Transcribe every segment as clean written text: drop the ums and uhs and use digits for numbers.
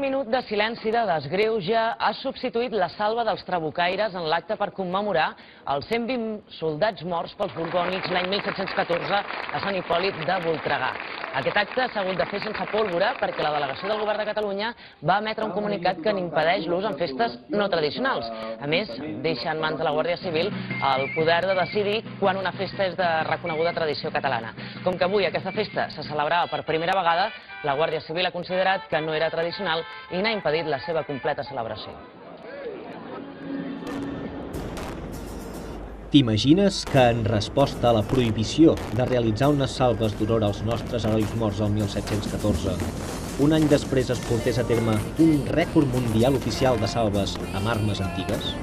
minut de silenci de desgreuge ha substituït la salva dels trabucaires en l'acte per commemorar els 120 soldats morts pels borbònics l'any 1714 a Sant Hipòlit de Voltregà. Aquest acte s'ha hagut de fer sense pólvora perquè la delegació del Govern de Catalunya va emetre un comunicat que n'impedeix l'ús en festes no tradicionals. A més, deixa en mans de la Guàrdia Civil el poder de decidir quan una festa és de reconeguda tradició catalana. Com que avui aquesta festa se celebrava per primera vegada, la Guàrdia Civil ha considerat que no era tradicional i n'ha impedit la seva completa celebració. T'imagines que en resposta a la prohibició de realitzar unes salves d'honor als nostres herois morts el 1714, un any després es portés a terme un rècord mundial oficial de salves amb armes antigues?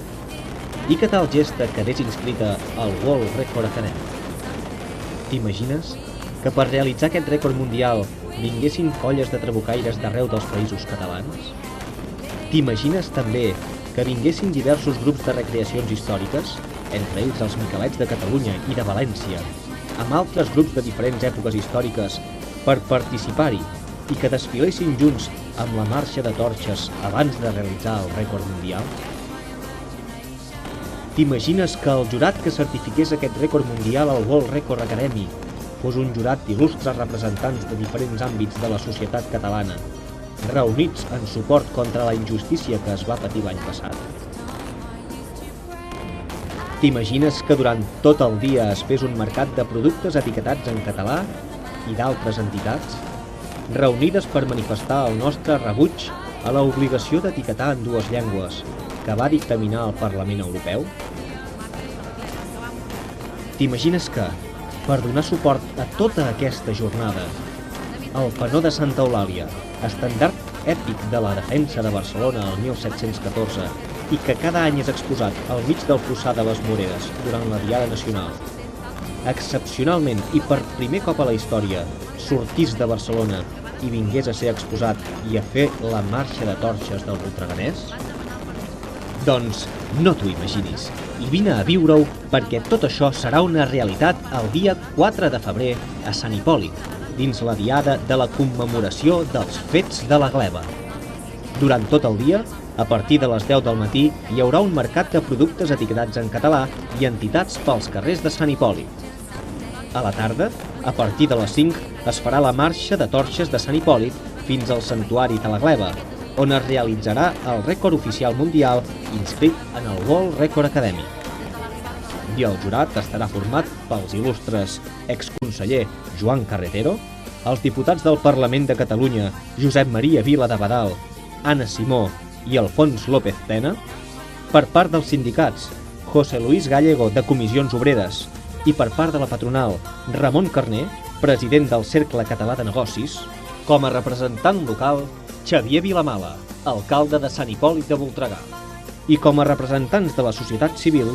I que tal gesta quedés inscrita al World Record Academy? T'imagines que per realitzar aquest rècord mundial vinguessin colles de trabucaires d'arreu dels països catalans? T'imagines també que vinguessin diversos grups de recreacions històriques, entre ells els Miquelets de Catalunya i de València, amb altres grups de diferents èpoques històriques per participar-hi i que desfilessin junts amb la marxa de torxes abans de realitzar el rècord mundial? T'imagines que el jurat que certifiqués aquest rècord mundial al World Record Academy fos un jurat d'il·lustres representants de diferents àmbits de la societat catalana, reunits en suport contra la injustícia que es va patir l'any passat? T'imagines que durant tot el dia es fes un mercat de productes etiquetats en català i d'altres entitats, reunides per manifestar el nostre rebuig a l'obligació d'etiquetar en dues llengües que va dictaminar el Parlament Europeu? T'imagines que, per donar suport a tota aquesta jornada, el Penó de Santa Eulàlia, estendard èpic de la defensa de Barcelona el 1714 i que cada any és exposat al mig del fossar de les Moreres durant la Diada Nacional, excepcionalment i per primer cop a la història, sortís de Barcelona i vingués a ser exposat i a fer la marxa de torxes del voltreganès? Doncs no t'ho imaginis i vine a viure-ho perquè tot això serà una realitat el dia 4 de febrer a Sant Hipòlit, dins la diada de la commemoració dels fets de la gleba. Durant tot el dia, a partir de les 10 del matí, hi haurà un mercat de productes etiquetats en català i entitats pels carrers de Sant Hipòlit. A la tarda, a partir de les 5, es farà la marxa de torxes de Sant Hipòlit fins al Santuari de la Gleva, on es realitzarà el rècord oficial mundial inscrit en el World Record Academy. I el jurat estarà format pels il·lustres exconseller Joan Carretero, els diputats del Parlament de Catalunya Josep Maria Vila de Badal, Anna Simó i Alfons López Tena, per part dels sindicats José Luis Gallego de Comissions Obreres i per part de la patronal Ramon Carner, president del Cercle Català de Negocis, com a representant local Xavier Vilamala, alcalde de Sant Hipòlit de Voltregà, i com a representants de la societat civil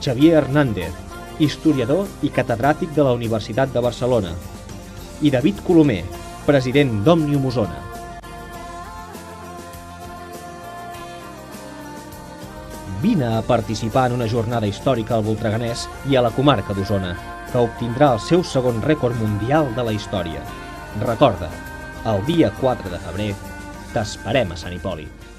Xavier Hernández, historiador i catedràtic de la Universitat de Barcelona, i David Colomer, president d'Òmnium Osona. Vine a participar en una jornada històrica al Voltreganès i a la comarca d'Osona, que obtindrà el seu segon rècord mundial de la història. Recorda, el dia 4 de febrer t'esperem a Sant Hipòlit.